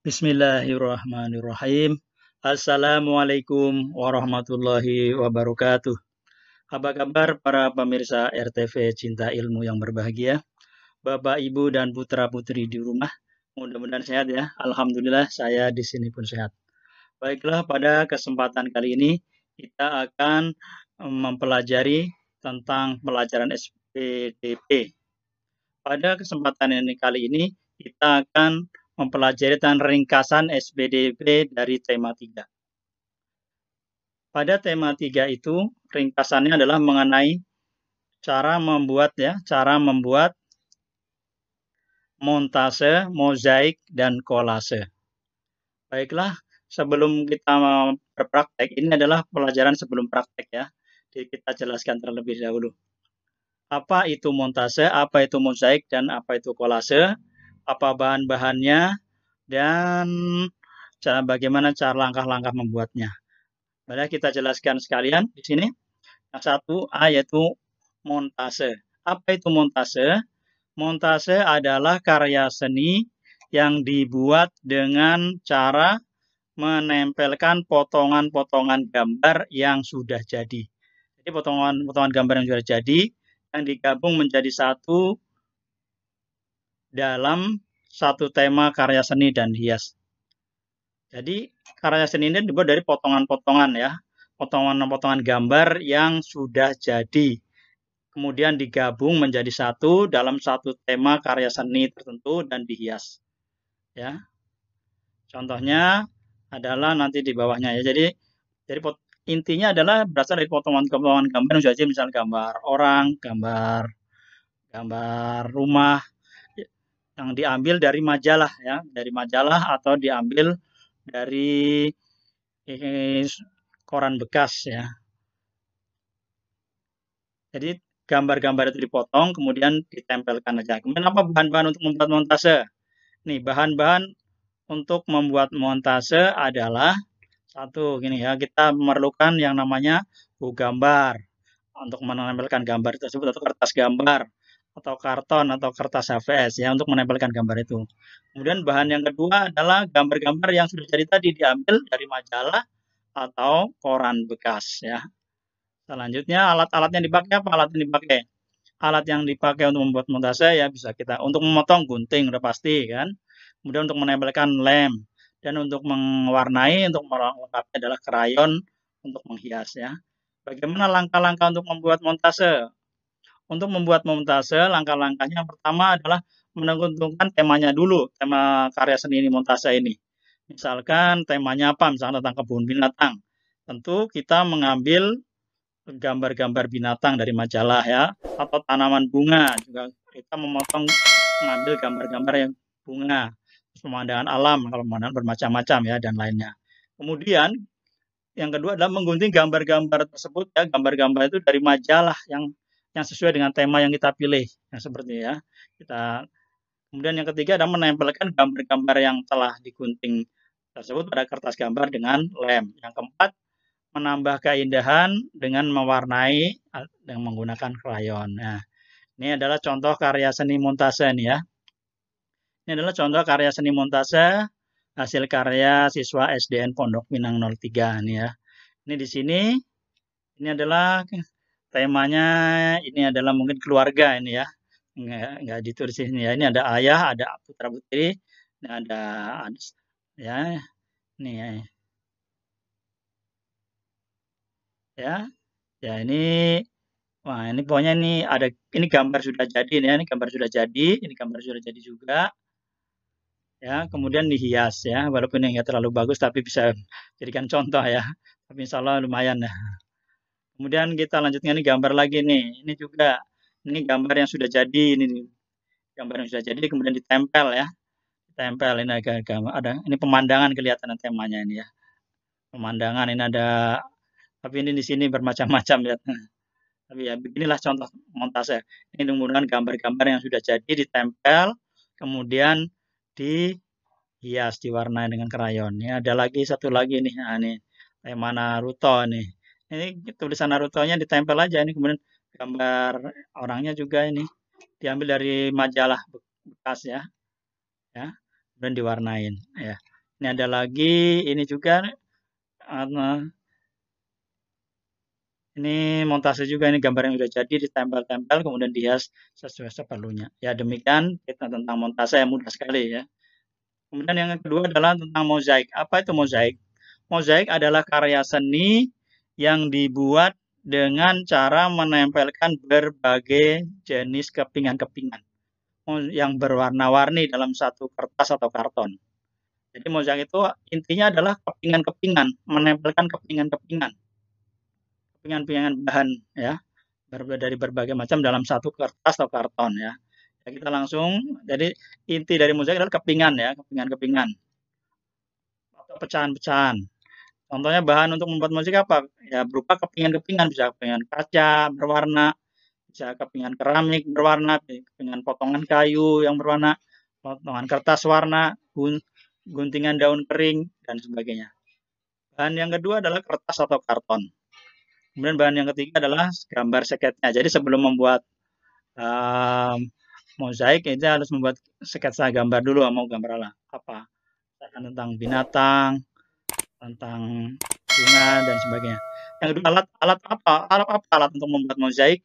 Bismillahirrahmanirrahim. Assalamualaikum warahmatullahi wabarakatuh. Apa kabar para pemirsa RTV Cinta Ilmu yang berbahagia? Bapak, Ibu, dan putra-putri di rumah, mudah-mudahan sehat ya. Alhamdulillah saya di sini pun sehat. Baiklah, pada kesempatan kali ini kita akan mempelajari tentang pelajaran SPDP. Pada kesempatan kali ini kita akan mempelajari tentang ringkasan SPDP dari tema 3. Pada tema 3 itu ringkasannya adalah mengenai cara membuat montase, mozaik, dan kolase. Baiklah, sebelum kita berpraktek, ini adalah pelajaran sebelum praktek ya. Jadi kita jelaskan terlebih dahulu. Apa itu montase, apa itu mozaik, dan apa itu kolase, apa bahan-bahannya, dan bagaimana cara langkah-langkah membuatnya. Mari kita jelaskan sekalian di sini. Yang satu A yaitu montase. Apa itu montase? Montase adalah karya seni yang dibuat dengan cara menempelkan potongan-potongan gambar yang sudah jadi. Jadi potongan-potongan gambar yang sudah jadi yang digabung menjadi satu dalam satu tema karya seni dan hias. Jadi karya seni ini dibuat dari potongan-potongan ya, potongan-potongan gambar yang sudah jadi, kemudian digabung menjadi satu dalam satu tema karya seni tertentu dan dihias. Ya, contohnya adalah nanti di bawahnya ya. Jadi intinya adalah berasal dari potongan-potongan gambar yang sudah jadi, misalnya gambar orang, gambar rumah yang diambil dari majalah ya, dari majalah atau diambil dari koran bekas ya. Jadi gambar-gambar itu dipotong kemudian ditempelkan aja. Kemudian apa bahan-bahan untuk membuat montase? Nih, bahan-bahan untuk membuat montase adalah satu gini ya, kita memerlukan yang namanya buku gambar untuk menempelkan gambar tersebut, atau kertas gambar, atau karton atau kertas HVS ya untuk menempelkan gambar itu. Kemudian bahan yang kedua adalah gambar-gambar yang sudah jadi tadi diambil dari majalah atau koran bekas ya. Selanjutnya alat-alat yang dipakai apa? Alat yang dipakai. Alat yang dipakai untuk membuat montase ya bisa kita untuk memotong gunting udah pasti kan. Kemudian untuk menempelkan lem dan untuk mewarnai, untuk melengkapi adalah krayon untuk menghias ya. Bagaimana langkah-langkah untuk membuat montase? Untuk membuat montase, langkah-langkahnya pertama adalah menentukan temanya dulu, tema karya seni ini, montase ini. Misalkan temanya apa? Misalkan tentang kebun binatang. Tentu kita mengambil gambar-gambar binatang dari majalah ya, atau tanaman bunga juga kita mengambil gambar-gambar yang bunga, pemandangan alam kalau pemandangan bermacam-macam ya dan lainnya. Kemudian yang kedua adalah menggunting gambar-gambar tersebut ya, gambar-gambar itu dari majalah yang sesuai dengan tema yang kita pilih yang seperti ya. Kemudian yang ketiga adalah menempelkan gambar-gambar yang telah digunting tersebut pada kertas gambar dengan lem. Yang keempat, menambah keindahan dengan mewarnai dengan menggunakan krayon. Nah, ini adalah contoh karya seni montase nih ya. Ini adalah contoh karya seni montase hasil karya siswa SDN Pondok Pinang 03 nih ya. Ini di sini ini adalah temanya, ini adalah mungkin keluarga ini ya. Enggak ditulis ini ya. Ini ada ayah, ada putra-putri, ada ya. Ini ya. Ya ini, wah ini pokoknya ini gambar sudah jadi ya, ini gambar sudah jadi, ini gambar sudah jadi juga. Ya, kemudian dihias ya, walaupun enggak terlalu bagus tapi bisa jadikan contoh ya. Tapi insya Allah lumayan ya. Kemudian kita lanjutkan ini gambar lagi nih. Ini juga ini gambar yang sudah jadi, ini gambar yang sudah jadi kemudian ditempel ya. Ditempel ini ada ini pemandangan kelihatan temanya ini ya. Pemandangan ini ada, tapi ini di sini bermacam-macam ya. Tapi ya beginilah contoh montase. Ini menggunakan gambar-gambar yang sudah jadi ditempel, kemudian dihias, diwarnai dengan krayon. Ini ada lagi satu lagi nih. Nah, ini tema Naruto nih. Ini tulisan Naruto-nya ditempel aja ini, kemudian gambar orangnya juga ini diambil dari majalah bekas ya. Ya. Kemudian diwarnain ya. Ini ada lagi, ini juga ini montase juga, ini gambar yang sudah jadi ditempel-tempel kemudian dihias sesuai seperlunya. Ya demikian kita tentang montase yang mudah sekali ya. Kemudian yang kedua adalah tentang mozaik. Apa itu mozaik? Mozaik adalah karya seni yang dibuat dengan cara menempelkan berbagai jenis kepingan-kepingan yang berwarna-warni dalam satu kertas atau karton. Jadi mozaik itu intinya adalah kepingan-kepingan, menempelkan kepingan-kepingan, kepingan-kepingan bahan ya, dari berbagai macam dalam satu kertas atau karton ya. Ya kita langsung, jadi inti dari mozaik adalah kepingan ya, kepingan-kepingan atau pecahan-pecahan. Contohnya bahan untuk membuat mozaik apa? Ya berupa kepingan-kepingan, bisa kepingan kaca berwarna, bisa kepingan keramik berwarna, kepingan potongan kayu yang berwarna, potongan kertas warna, guntingan daun kering, dan sebagainya. Bahan yang kedua adalah kertas atau karton. Kemudian bahan yang ketiga adalah gambar sketsa. Jadi sebelum membuat mozaik, kita harus membuat sketsa gambar dulu, mau gambar apa. Tentang binatang, tentang bunga, dan sebagainya. Yang kedua, alat apa? Alat untuk membuat mozaik?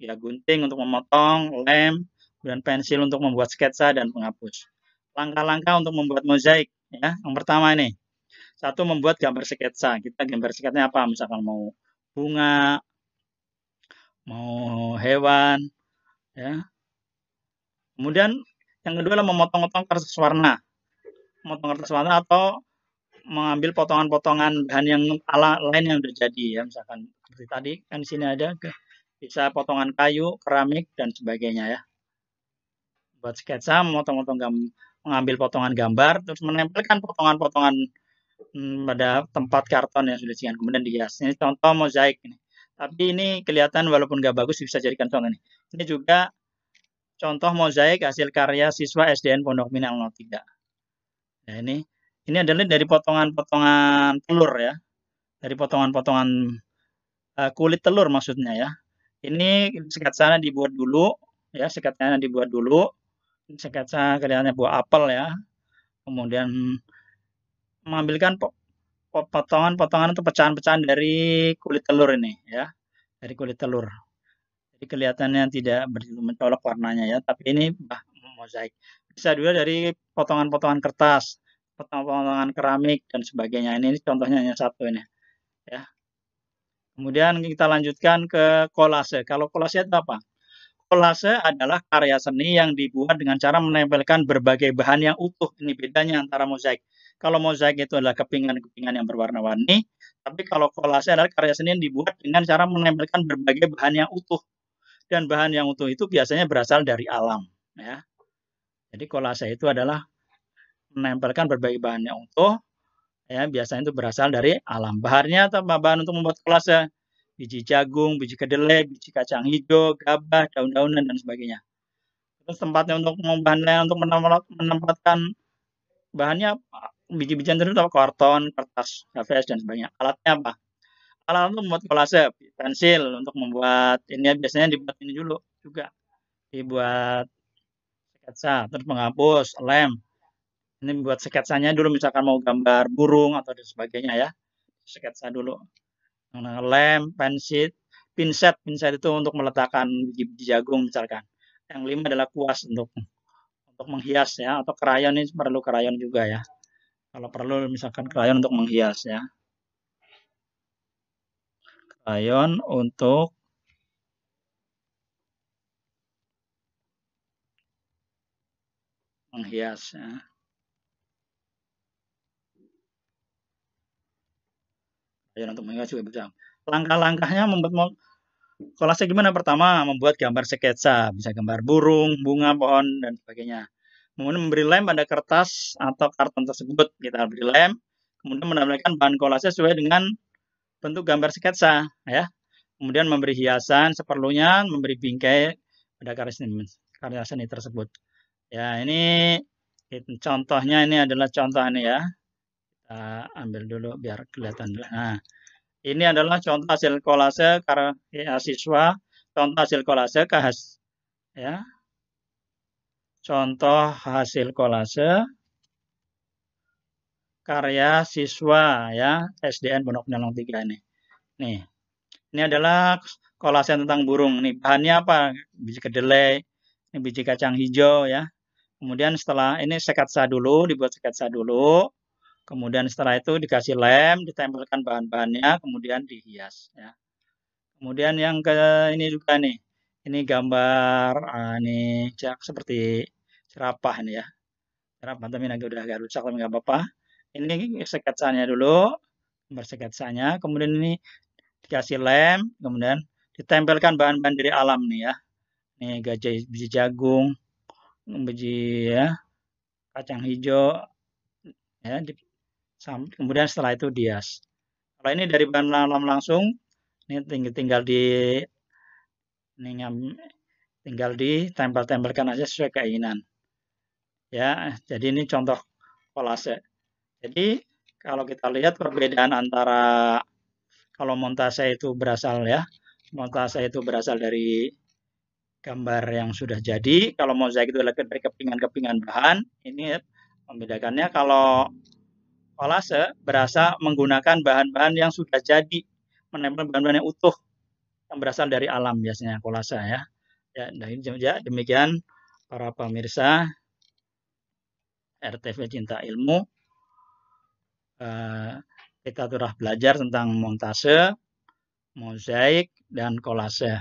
Ya, gunting untuk memotong, lem, kemudian pensil untuk membuat sketsa dan penghapus. Langkah-langkah untuk membuat mozaik ya. Yang pertama ini, satu, membuat gambar sketsa. Kita gambar sketsanya apa? Misalkan mau bunga, mau hewan, ya. Kemudian yang kedua adalah memotong-potong kertas warna. Memotong kertas warna atau mengambil potongan-potongan bahan yang lain yang sudah jadi ya. Misalkan seperti tadi kan di sini ada bisa potongan kayu, keramik, dan sebagainya ya. Buat sketsa, mengambil potongan gambar, terus menempelkan potongan-potongan pada tempat karton yang sudah disediakan, kemudian dihias. Ini contoh mozaik ini. Tapi ini kelihatan walaupun nggak bagus bisa jadikan contoh ini. Ini juga contoh mozaik hasil karya siswa SDN Pondok Pinang 03. Nah, ini adalah dari potongan-potongan telur ya. Dari potongan-potongan kulit telur maksudnya ya. Ini sketsanya dibuat dulu ya, sketsanya dibuat dulu. Sketsa kelihatannya buah apel ya. Kemudian mengambilkan potongan-potongan atau pecahan-pecahan dari kulit telur ini ya. Dari kulit telur. Jadi kelihatannya tidak begitu mencolok warnanya ya, tapi ini mozaik. Bisa juga dari potongan-potongan kertas, potongan-potongan keramik dan sebagainya. Ini contohnya hanya satu ini ya. Kemudian kita lanjutkan ke kolase. Kalau kolase itu apa? Kolase adalah karya seni yang dibuat dengan cara menempelkan berbagai bahan yang utuh. Ini bedanya antara mozaik. Kalau mozaik itu adalah kepingan-kepingan yang berwarna-warni, tapi kalau kolase adalah karya seni yang dibuat dengan cara menempelkan berbagai bahan yang utuh. Dan bahan yang utuh itu biasanya berasal dari alam. Ya. Jadi kolase itu adalah menempelkan berbagai bahan yang utuh, ya biasanya itu berasal dari alam. Bahannya atau bahan untuk membuat kolase? Biji jagung, biji kedelai, biji kacang hijau, gabah, daun-daunan, dan sebagainya. Terus tempatnya untuk bahannya untuk menempatkan bahannya biji-bijian tersebut karton, kertas, HVS, dan sebagainya. Alatnya apa? Alat untuk membuat kolase, pensil untuk membuat ini biasanya dibuat ini dulu juga. Dibuat sketsa, terus penghapus, lem. Ini buat sketsanya dulu misalkan mau gambar burung atau dan sebagainya ya. Sketsa dulu. Lem, pinset itu untuk meletakkan biji jagung misalkan. Yang lima adalah kuas untuk menghias ya, atau krayon, ini perlu krayon juga ya. Kalau perlu misalkan krayon untuk menghias ya. Krayon untuk menghias ya. Krayon untuk menghias juga bisa. Langkah-langkahnya membuat kolase gimana? Pertama, membuat gambar sketsa, bisa gambar burung, bunga, pohon, dan sebagainya. Kemudian memberi lem pada kertas atau karton tersebut. Kita beri lem, kemudian menambahkan bahan kolase sesuai dengan bentuk gambar sketsa. Ya. Kemudian memberi hiasan seperlunya, memberi bingkai pada karya seni tersebut. Ya, ini contohnya, ini adalah contoh ini ya. Kita ambil dulu biar kelihatan. Nah, ini adalah contoh hasil kolase karya siswa, contoh hasil kolase ya. Contoh hasil kolase karya siswa ya SDN Pondok Pinang 3 ini. Nih, ini adalah kolase tentang burung. Nih, bahannya apa? Biji kedelai, ini biji kacang hijau ya. Kemudian setelah ini sketsa dulu, dibuat sketsa dulu. Kemudian setelah itu dikasih lem, ditempelkan bahan-bahannya, kemudian dihias ya. Kemudian yang ke ini juga nih. Ini gambar ini seperti jerapah ini ya. Jerapah tapi agak rusak tapi nggak apa-apa. Ini sketsanya dulu, gambar sketsanya. Kemudian ini dikasih lem, kemudian ditempelkan bahan-bahan dari alam nih ya. Ini gajah, biji jagung, biji ya, kacang hijau ya. Kemudian setelah itu dihias. Kalau ini dari bahan alam langsung, ini tinggal ditempel-tempelkan aja sesuai keinginan. Ya, jadi ini contoh kolase. Jadi kalau kita lihat perbedaan antara kalau montase itu berasal dari gambar yang sudah jadi. Kalau mozaik itu adalah dari kepingan-kepingan bahan. Ini membedakannya. Kalau kolase berasal menggunakan bahan-bahan yang sudah jadi, menempel bahan-bahan yang utuh yang berasal dari alam biasanya kolase ya. Ya, demikian para pemirsa RTV Cinta Ilmu. Kita telah belajar tentang montase, mozaik, dan kolase.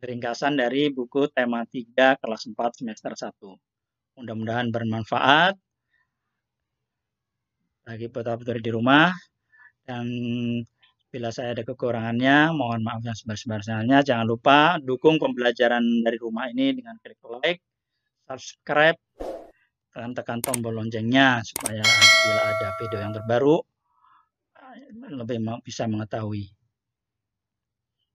Ringkasan dari buku tema 3 kelas 4 semester 1. Mudah-mudahan bermanfaat bagi putra-putri di rumah, dan bila saya ada kekurangannya, mohon maaf yang sebesar-besarnya. Jangan lupa dukung pembelajaran dari rumah ini dengan klik like, subscribe, tekan tombol loncengnya supaya bila ada video yang terbaru lebih bisa mengetahui.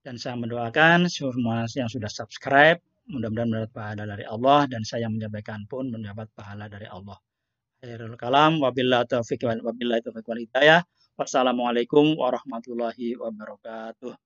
Dan saya mendoakan semua yang sudah subscribe mudah-mudahan mendapat pahala dari Allah, dan saya menyampaikan pun mendapat pahala dari Allah. Akhirul kalam, wabillahi taufiq wal hidayah. Wassalamualaikum warahmatullahi wabarakatuh.